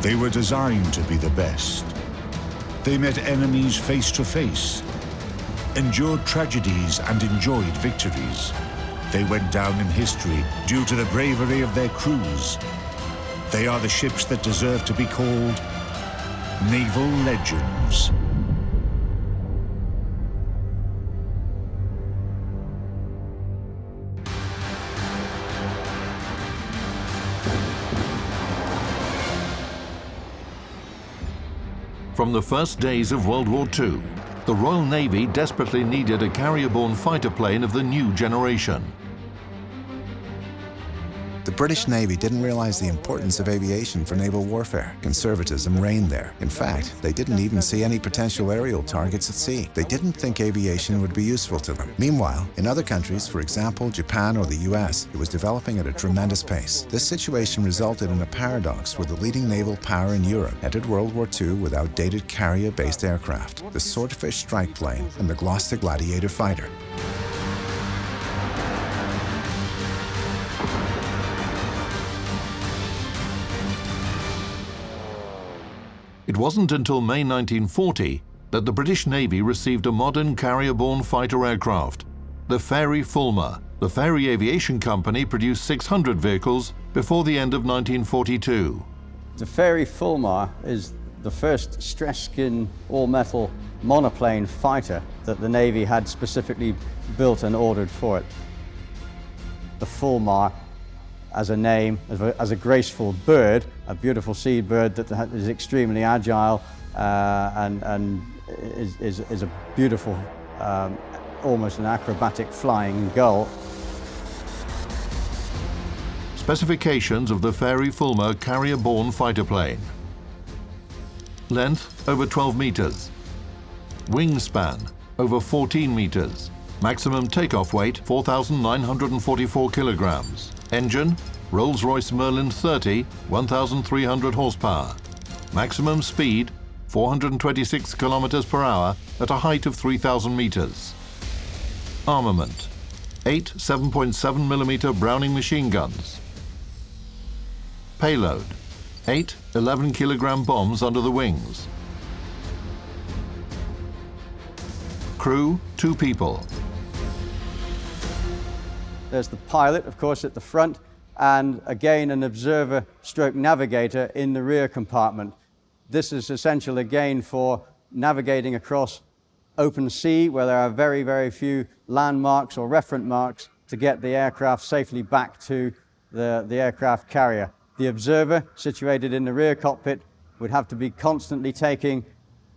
They were designed to be the best. They met enemies face to face, endured tragedies and enjoyed victories. They went down in history due to the bravery of their crews. They are the ships that deserve to be called Naval Legends. From the first days of World War II, the Royal Navy desperately needed a carrier-borne fighter plane of the new generation. The British Navy didn't realize the importance of aviation for naval warfare. Conservatism reigned there. In fact, they didn't even see any potential aerial targets at sea. They didn't think aviation would be useful to them. Meanwhile, in other countries, for example, Japan or the US, it was developing at a tremendous pace. This situation resulted in a paradox where the leading naval power in Europe entered World War II with outdated carrier-based aircraft, the Swordfish strike plane and the Gloucester Gladiator fighter. It wasn't until May 1940 that the British Navy received a modern carrier-borne fighter aircraft, the Ferry Fullmer. The Ferry Aviation Company produced 600 vehicles before the end of 1942. The Ferry Fullmer is the first stress-skin, all-metal monoplane fighter that the Navy had specifically built and ordered for it. The Fullmer, as a name, as a graceful bird, a beautiful seabird that is extremely agile and is a beautiful, almost an acrobatic flying gull. Specifications of the Ferry Fullmer carrier-borne fighter plane. Length over 12 meters. Wingspan over 14 meters. Maximum takeoff weight 4,944 kilograms. Engine, Rolls-Royce Merlin 30, 1,300 horsepower. Maximum speed, 426 kilometers per hour at a height of 3,000 meters. Armament, 8 7.7mm Browning machine guns. Payload, 8 11-kilogram bombs under the wings. Crew, 2 people. There's the pilot, of course, at the front, and again an observer stroke navigator in the rear compartment. This is essential again for navigating across open sea where there are very, very few landmarks or referent marks to get the aircraft safely back to the aircraft carrier. The observer, situated in the rear cockpit, would have to be constantly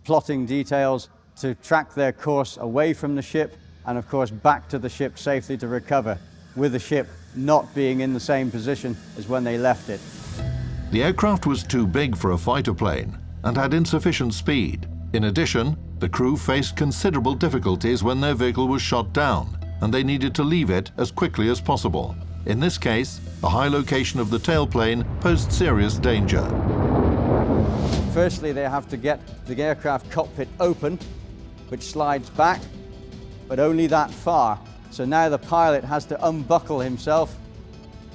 plotting details to track their course away from the ship and, of course, back to the ship safely to recover, with the ship not being in the same position as when they left it. The aircraft was too big for a fighter plane and had insufficient speed. In addition, the crew faced considerable difficulties when their vehicle was shot down, and they needed to leave it as quickly as possible. In this case, the high location of the tailplane posed serious danger. Firstly, they have to get the aircraft cockpit open, which slides back, but only that far. So now the pilot has to unbuckle himself,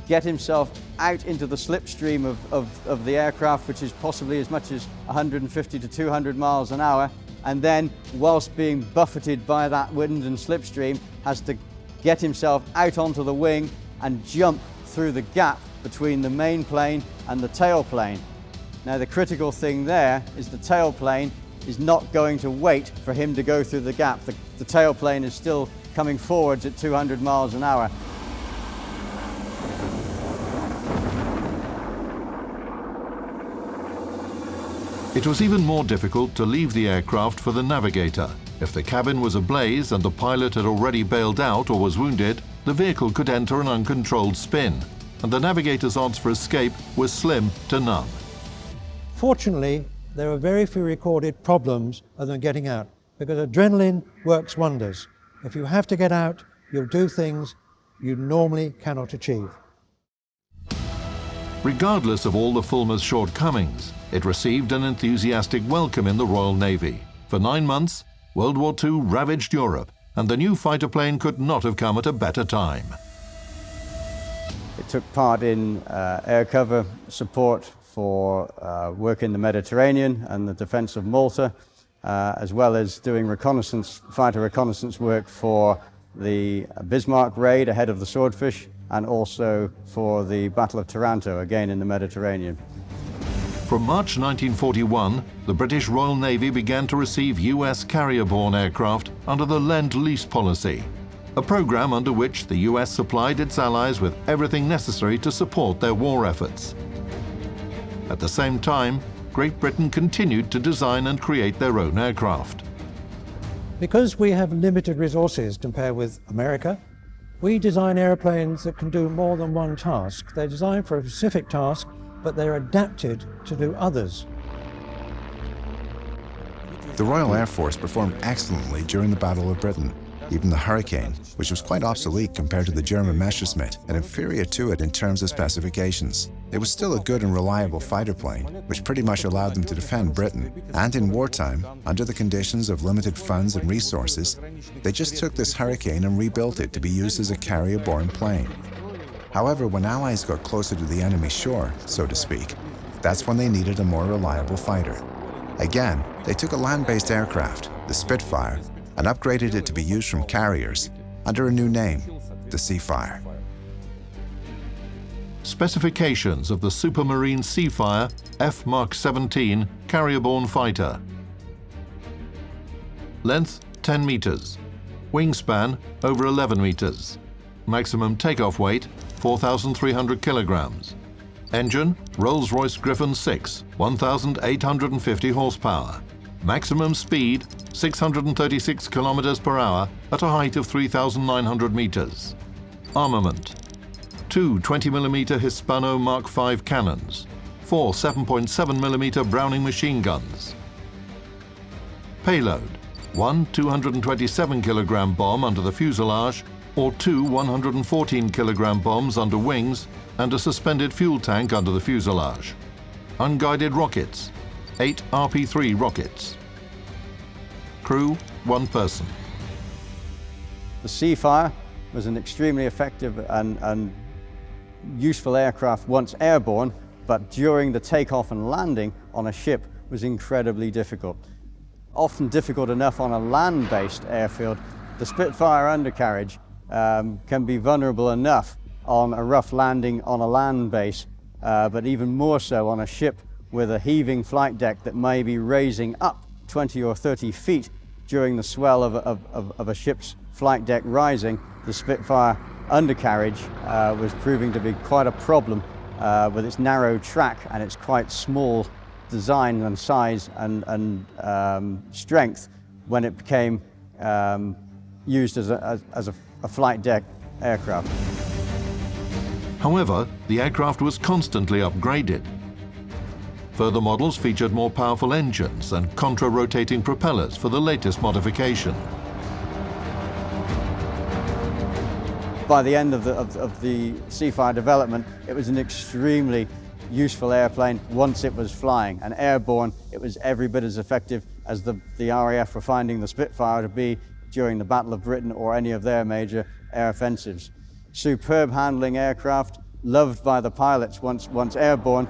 get himself out into the slipstream of the aircraft, which is possibly as much as 150 to 200 miles an hour, and then, whilst being buffeted by that wind and slipstream, has to get himself out onto the wing and jump through the gap between the main plane and the tail plane. Now the critical thing there is the tail plane is not going to wait for him to go through the gap. The tail plane is still coming forwards at 200 miles an hour. It was even more difficult to leave the aircraft for the navigator. If the cabin was ablaze and the pilot had already bailed out or was wounded, the vehicle could enter an uncontrolled spin, and the navigator's odds for escape were slim to none. Fortunately, there are very few recorded problems other than getting out, because adrenaline works wonders. If you have to get out, you'll do things you normally cannot achieve. Regardless of all the Fullmer's shortcomings, it received an enthusiastic welcome in the Royal Navy. For 9 months, World War II ravaged Europe, and the new fighter plane could not have come at a better time. It took part in air cover support for work in the Mediterranean and the defense of Malta, as well as doing fighter reconnaissance work for the Bismarck raid ahead of the Swordfish, and also for the Battle of Taranto, again in the Mediterranean. From March 1941, the British Royal Navy began to receive US carrier-borne aircraft under the Lend-Lease policy, a program under which the US supplied its allies with everything necessary to support their war efforts. At the same time, Great Britain continued to design and create their own aircraft. Because we have limited resources compared with America, we design airplanes that can do more than one task. They're designed for a specific task, but they're adapted to do others. The Royal Air Force performed excellently during the Battle of Britain. Even the Hurricane, which was quite obsolete compared to the German Messerschmitt and inferior to it in terms of specifications. It was still a good and reliable fighter plane, which pretty much allowed them to defend Britain. And in wartime, under the conditions of limited funds and resources, they just took this Hurricane and rebuilt it to be used as a carrier-borne plane. However, when Allies got closer to the enemy shore, so to speak, that's when they needed a more reliable fighter. Again, they took a land-based aircraft, the Spitfire, and upgraded it to be used from carriers under a new name, the Seafire. Specifications of the Supermarine Seafire F Mach 17 carrier-borne fighter. Length 10 meters. Wingspan over 11 meters. Maximum takeoff weight 4,300 kilograms. Engine Rolls-Royce Griffon 6, 1,850 horsepower. Maximum speed 636 kilometers per hour at a height of 3,900 meters. Armament: 2 20mm Hispano Mark V cannons, 4 7.7mm Browning machine guns. Payload: 1 227-kilogram bomb under the fuselage, or 2 114-kilogram bombs under wings and a suspended fuel tank under the fuselage. Unguided rockets: 8 RP-3 rockets. Crew: 1 person. The Seafire was an extremely effective and useful aircraft once airborne, but during the takeoff and landing on a ship was incredibly difficult. Often difficult enough on a land-based airfield, the Spitfire undercarriage can be vulnerable enough on a rough landing on a land base, but even more so on a ship with a heaving flight deck that may be raising up 20 or 30 feet during the swell of a ship's flight deck rising. The Spitfire undercarriage was proving to be quite a problem with its narrow track and its quite small design and size and strength when it became used as a flight deck aircraft. However, the aircraft was constantly upgraded. Further models featured more powerful engines and contra-rotating propellers for the latest modification. By the end of the Seafire development, it was an extremely useful airplane once it was flying. And airborne, it was every bit as effective as the RAF were finding the Spitfire to be during the Battle of Britain or any of their major air offensives. Superb handling aircraft, loved by the pilots once airborne.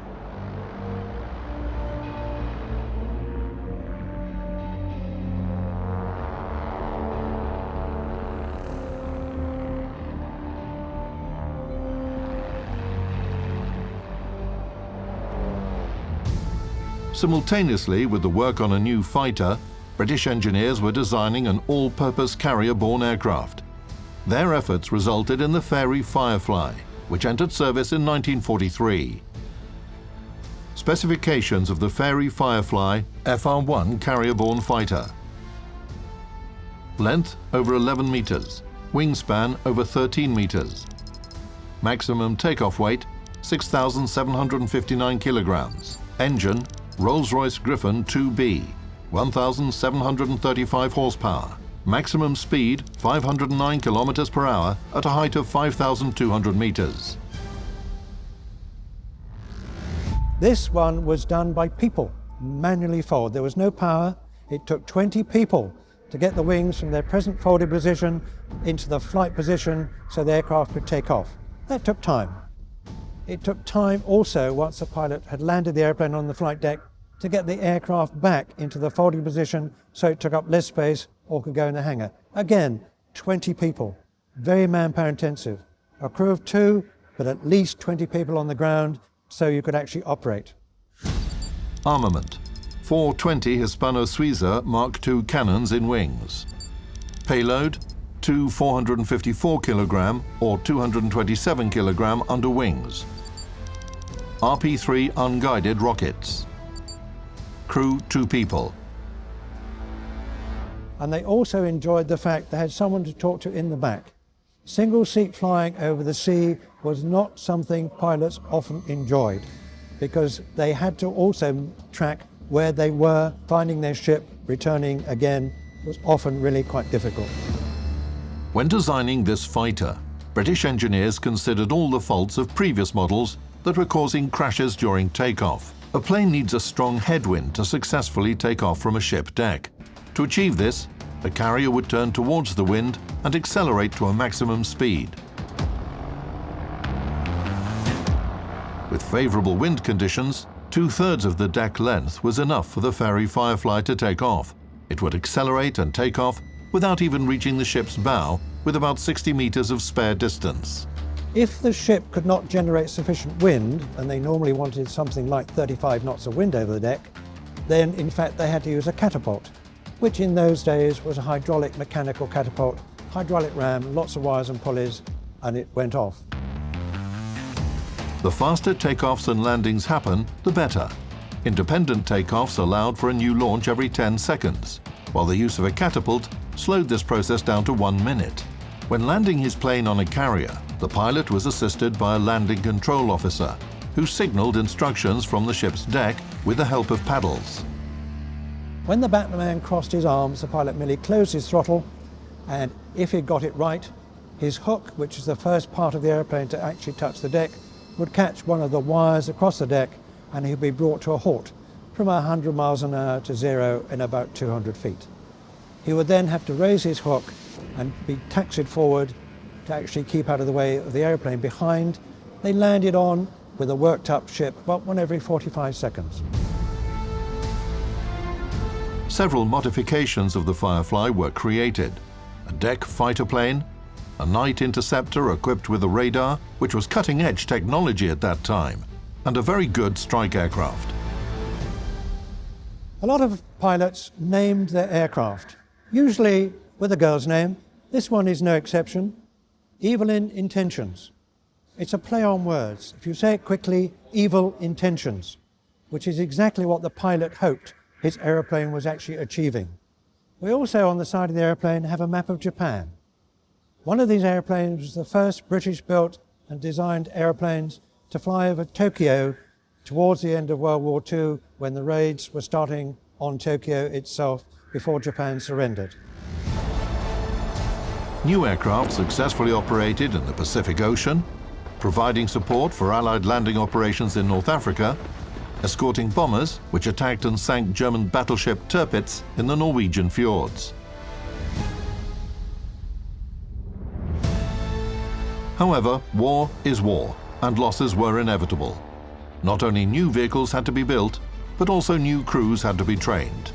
Simultaneously with the work on a new fighter, British engineers were designing an all-purpose carrier-borne aircraft. Their efforts resulted in the Ferry Firefly, which entered service in 1943. Specifications of the Ferry Firefly Fr1 carrier-borne fighter. Length over 11 meters, wingspan over 13 meters. Maximum takeoff weight 6,759 kilograms. Engine Rolls-Royce Griffon 2B, 1,735 horsepower. Maximum speed 509 kilometers per hour at a height of 5,200 meters. This one was done by people, manually forward. There was no power. It took 20 people to get the wings from their present folded position into the flight position so the aircraft could take off. That took time. It took time also, once the pilot had landed the airplane on the flight deck, to get the aircraft back into the folding position so it took up less space or could go in the hangar. Again, 20 people, very manpower intensive. A crew of 2, but at least 20 people on the ground so you could actually operate. Armament: 420 Hispano-Suiza Mach II cannons in wings. Payload: 2 454 kg or 227 kg under wings. RP-3 unguided rockets. Crew: 2 people. And they also enjoyed the fact they had someone to talk to in the back. Single seat flying over the sea was not something pilots often enjoyed, because they had to also track where they were, finding their ship, returning again was often really quite difficult. When designing this fighter, British engineers considered all the faults of previous models that were causing crashes during takeoff. A plane needs a strong headwind to successfully take off from a ship deck. To achieve this, the carrier would turn towards the wind and accelerate to a maximum speed. With favorable wind conditions, 2/3 of the deck length was enough for the Ferry Firefly to take off. It would accelerate and take off without even reaching the ship's bow, with about 60 meters of spare distance. If the ship could not generate sufficient wind, and they normally wanted something like 35 knots of wind over the deck, then in fact they had to use a catapult, which in those days was a hydraulic mechanical catapult, hydraulic ram, lots of wires and pulleys, and it went off. The faster takeoffs and landings happen, the better. Independent takeoffs allowed for a new launch every 10 seconds, while the use of a catapult slowed this process down to 1 minute. When landing his plane on a carrier, the pilot was assisted by a landing control officer, who signaled instructions from the ship's deck with the help of paddles. When the batman crossed his arms, the pilot merely closed his throttle, and if he'd got it right, his hook, which is the first part of the airplane to actually touch the deck, would catch one of the wires across the deck, and he'd be brought to a halt from 100 miles an hour to 0 in about 200 feet. He would then have to raise his hook and be taxied forward to actually keep out of the way of the airplane behind. They landed on with a worked up ship about one every 45 seconds. Several modifications of the Firefly were created. A deck fighter plane, a night interceptor equipped with a radar, which was cutting-edge technology at that time, and a very good strike aircraft. A lot of pilots named their aircraft, usually with a girl's name. This one is no exception. Evelyn Intentions. It's a play on words. If you say it quickly, evil intentions, which is exactly what the pilot hoped his aeroplane was actually achieving. We also, on the side of the airplane, have a map of Japan. One of these airplanes was the first British-built and designed airplanes to fly over Tokyo towards the end of World War II, when the raids were starting on Tokyo itself before Japan surrendered. New aircraft successfully operated in the Pacific Ocean, providing support for Allied landing operations in North Africa, escorting bombers which attacked and sank German battleship Tirpitz in the Norwegian fjords. However, war is war, and losses were inevitable. Not only new vehicles had to be built, but also new crews had to be trained.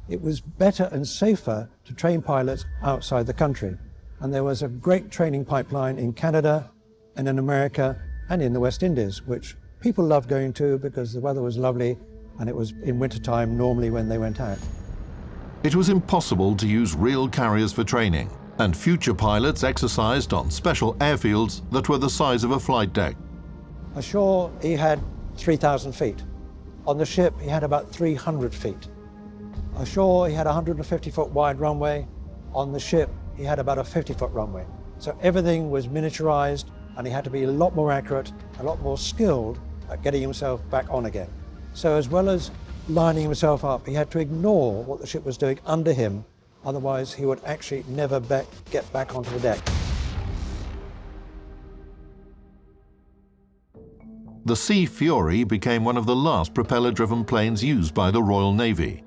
It was better and safer to train pilots outside the country. And there was a great training pipeline in Canada and in America and in the West Indies, which people loved going to because the weather was lovely and it was in wintertime normally when they went out. It was impossible to use real carriers for training, and future pilots exercised on special airfields that were the size of a flight deck. Ashore, he had 3,000 feet. On the ship, he had about 300 feet. Ashore, he had a 150-foot wide runway. On the ship, he had about a 50-foot runway. So everything was miniaturized, and he had to be a lot more accurate, a lot more skilled at getting himself back on again. So as well as lining himself up, he had to ignore what the ship was doing under him, otherwise he would actually never get back onto the deck. The Sea Fury became one of the last propeller-driven planes used by the Royal Navy.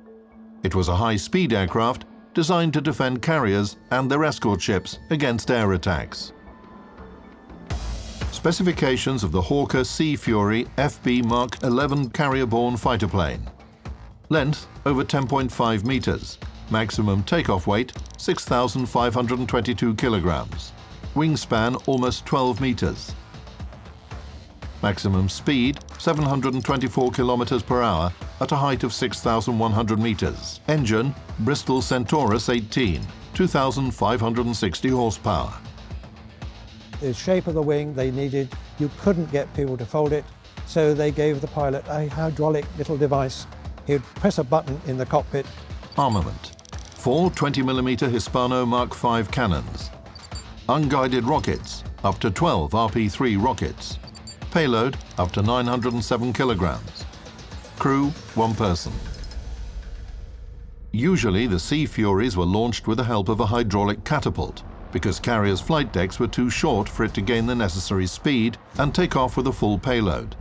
It was a high-speed aircraft designed to defend carriers and their escort ships against air attacks. Specifications of the Hawker Sea Fury FB Mach 11 carrier-borne fighter plane. Length over 10.5 meters. Maximum takeoff weight 6,522 kilograms. Wingspan almost 12 meters. Maximum speed 724 kilometers per hour at a height of 6,100 meters. Engine Bristol Centaurus 18, 2,560 horsepower. The shape of the wing they needed, you couldn't get people to fold it, so they gave the pilot a hydraulic little device. He'd press a button in the cockpit. Armament. 4 20mm Hispano Mark V cannons. Unguided rockets, up to 12 RP-3 rockets. Payload, up to 907 kilograms. Crew, 1 person. Usually the Sea Furies were launched with the help of a hydraulic catapult, because carriers' flight decks were too short for it to gain the necessary speed and take off with a full payload.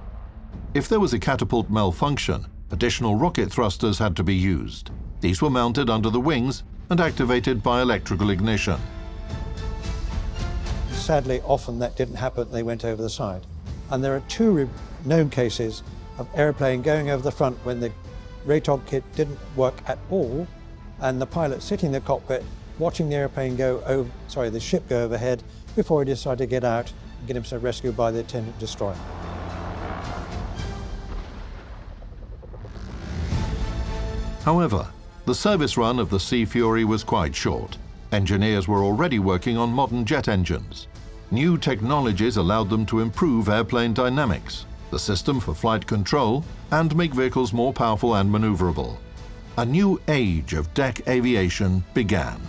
If there was a catapult malfunction, additional rocket thrusters had to be used. These were mounted under the wings and activated by electrical ignition. Sadly, often that didn't happen, they went over the side. And there are 2 known cases of airplane going over the front when the RATOG kit didn't work at all, and the pilot sitting in the cockpit watching the airplane the ship go overhead before he decided to get out and get himself rescued by the attendant destroyer. However, the service run of the Sea Fury was quite short. Engineers were already working on modern jet engines. New technologies allowed them to improve airplane dynamics, the system for flight control, and make vehicles more powerful and maneuverable. A new age of deck aviation began.